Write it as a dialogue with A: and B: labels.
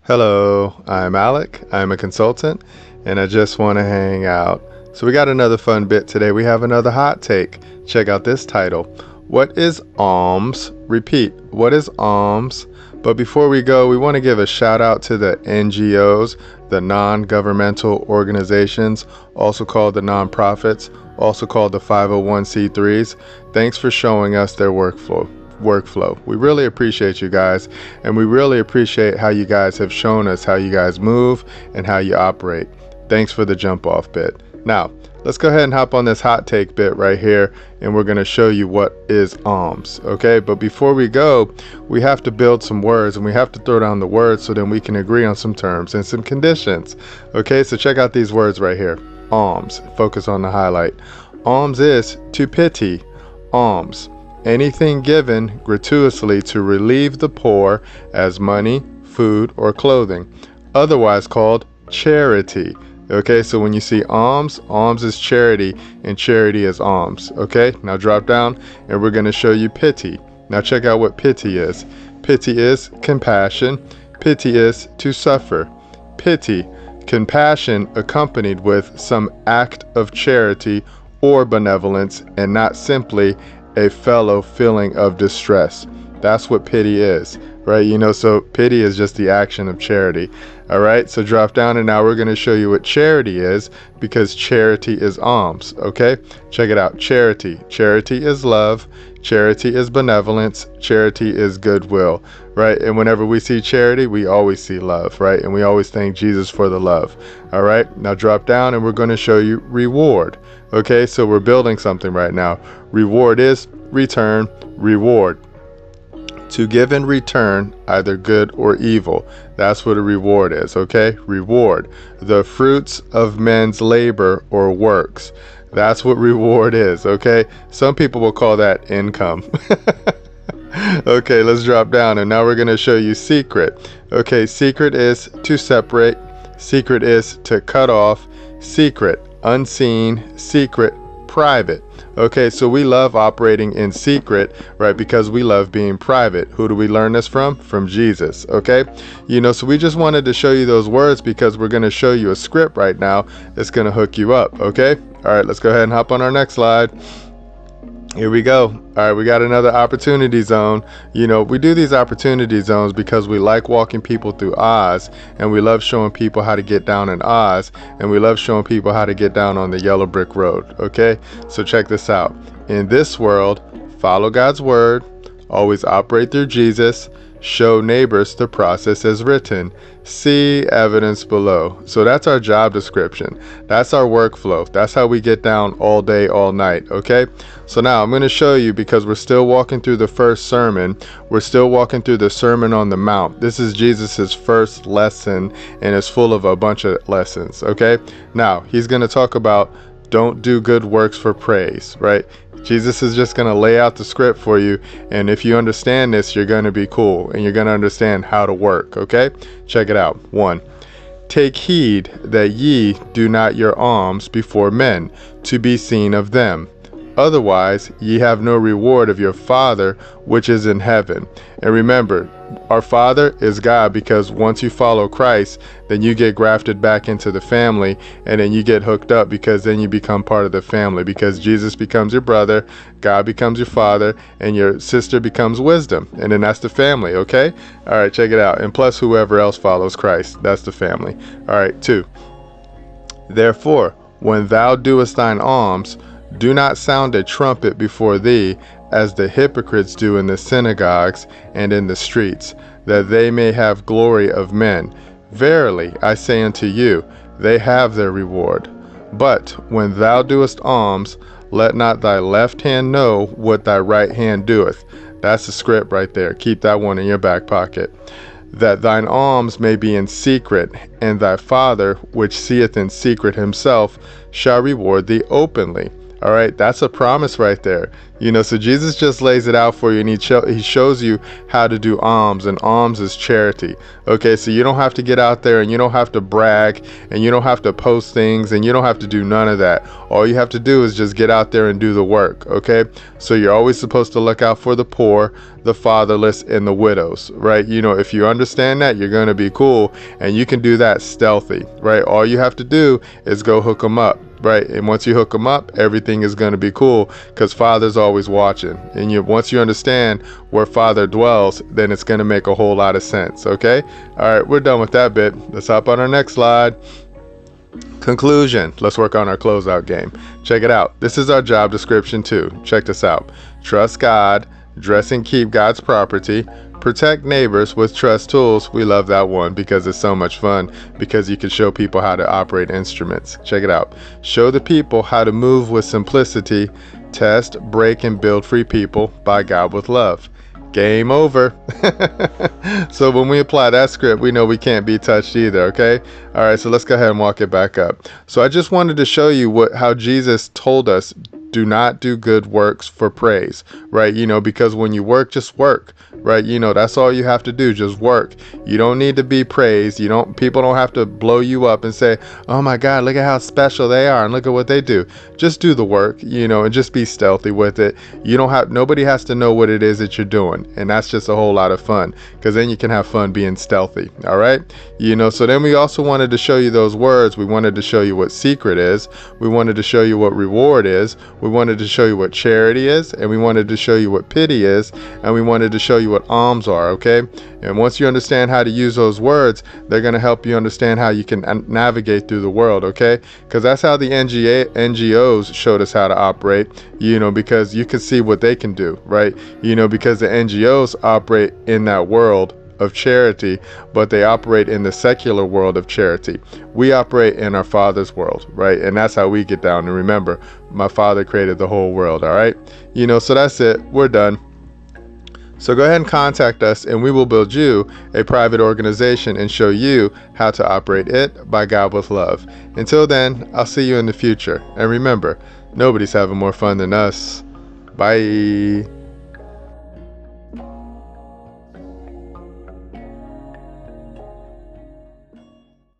A: Hello, I'm Alec. I'm a consultant and I just want to hang out. So we got another fun bit today. We have another hot take. Check out this title. What is alms? Repeat, what is alms? But before we go, we want to give a shout out to the NGOs, the non-governmental organizations, also called the nonprofits, also called the 501c3s. Thanks for showing us their workflow. We really appreciate you guys, and we really appreciate how you guys have shown us how you guys move and how you operate. Thanks for the jump off bit. Now let's go ahead and hop on this hot take bit right here, and we're going to show you what is alms. Okay, but before we go, we have to build some words, and we have to throw down the words so then we can agree on some terms and some conditions. Okay, so check out these words right here. Alms, focus on the highlight. Alms is to pity. Alms, anything given gratuitously to relieve the poor as money, food, or clothing, otherwise called charity. Okay, so when you see alms, alms is charity and charity is alms. Okay, now drop down and we're going to show you pity. Now check out what pity is. Pity is compassion. Pity is to suffer. Pity, compassion accompanied with some act of charity or benevolence, and not simply a fellow feeling of distress. That's what pity is, right? So pity is just the action of charity. All right, so drop down and now we're going to show you what charity is, because charity is alms. Okay, check it out. Charity is love. Charity is benevolence. Charity is goodwill, right? And whenever we see charity, we always see love, right? And we always thank Jesus for the love. All right, now drop down and we're going to show you reward. Okay, so we're building something right now. Reward is return, reward. To give in return, either good or evil. That's what a reward is, okay? Reward. The fruits of men's labor or works. That's what reward is, okay? Some people will call that income. Okay, let's drop down and now we're going to show you secret. Okay, secret is to separate. Secret is to cut off. Secret, unseen. Secret, private. Okay, so we love operating in secret, right? Because we love being private. Who do we learn this from? From Jesus. Okay, so we just wanted to show you those words because we're going to show you a script right now that's going to hook you up. Okay, all right, let's go ahead and hop on our next slide. Here we go. All right, we got another opportunity zone. We do these opportunity zones because we like walking people through Oz, and we love showing people how to get down in Oz, and we love showing people how to get down on the yellow brick road. Okay, so check this out. In this world, follow God's word, always operate through Jesus, show neighbors the process as written, see evidence below. So that's our job description. That's our workflow. That's how we get down all day, all night. Okay, so now I'm going to show you, because we're still walking through the first sermon. We're still walking through the Sermon on the Mount. This is Jesus's first lesson, and it's full of a bunch of lessons. Okay, now he's going to talk about don't do good works for praise, right? Jesus is just going to lay out the script for you, and if you understand this, you're going to be cool, and you're going to understand how to work. Okay, check it out. 1. Take heed that ye do not your alms before men, to be seen of them. Otherwise ye have no reward of your Father which is in heaven. And remember, our Father is God, because once you follow Christ, then you get grafted back into the family, and then you get hooked up, because then you become part of the family, because Jesus becomes your brother, God becomes your father, and your sister becomes wisdom, and then that's the family. Okay, all right, check it out. And plus whoever else follows Christ, that's the family. All right, 2. Therefore, when thou doest thine alms, do not sound a trumpet before thee, as the hypocrites do in the synagogues and in the streets, that they may have glory of men. Verily, I say unto you, they have their reward. But when thou doest alms, let not thy left hand know what thy right hand doeth. That's the script right there. Keep that one in your back pocket. That thine alms may be in secret, and thy Father, which seeth in secret himself, shall reward thee openly. All right, that's a promise right there. So Jesus just lays it out for you, and he shows you how to do alms, and alms is charity. Okay, so you don't have to get out there, and you don't have to brag, and you don't have to post things, and you don't have to do none of that. All you have to do is just get out there and do the work. Okay, so you're always supposed to look out for the poor, the fatherless, and the widows, right? If you understand that, you're going to be cool, and you can do that stealthy, right? All you have to do is go hook them up, right? And once you hook them up, everything is going to be cool, because Father's always watching. And once you understand where Father dwells, then it's going to make a whole lot of sense. Okay, all right, we're done with that bit. Let's hop on our next slide. Conclusion. Let's work on our closeout game. Check it out. This is our job description too. Check this out. Trust God, dress and keep God's property, protect neighbors with trust tools. We love that one because it's so much fun, because you can show people how to operate instruments. Check it out. Show the people how to move with simplicity, test, break, and build free people by God with love. Game over. So when we apply that script, we know we can't be touched either. Okay, all right, so let's go ahead and walk it back up. So I just wanted to show you how Jesus told us, do not do good works for praise, right? Because when you work, just work, right? That's all you have to do, just work. You don't need to be praised. People don't have to blow you up and say, oh my God, look at how special they are and look at what they do. Just do the work, and just be stealthy with it. Nobody has to know what it is that you're doing. And that's just a whole lot of fun, because then you can have fun being stealthy. All right. So then we also wanted to show you those words. We wanted to show you what secret is. We wanted to show you what reward is. We wanted to show you what charity is, and we wanted to show you what pity is, and we wanted to show you what alms are. Okay, and once you understand how to use those words, they're going to help you understand how you can navigate through the world. Okay, because that's how the NGOs showed us how to operate, because you can see what they can do, right? Because the NGOs operate in that world of charity, but they operate in the secular world of charity. We operate in our Father's world, right? And that's how we get down. And remember, my Father created the whole world. All right, so that's it. We're done. So go ahead and contact us, and we will build you a private organization and show you how to operate it by God with love. Until then, I'll see you in the future. And remember, nobody's having more fun than us. Bye.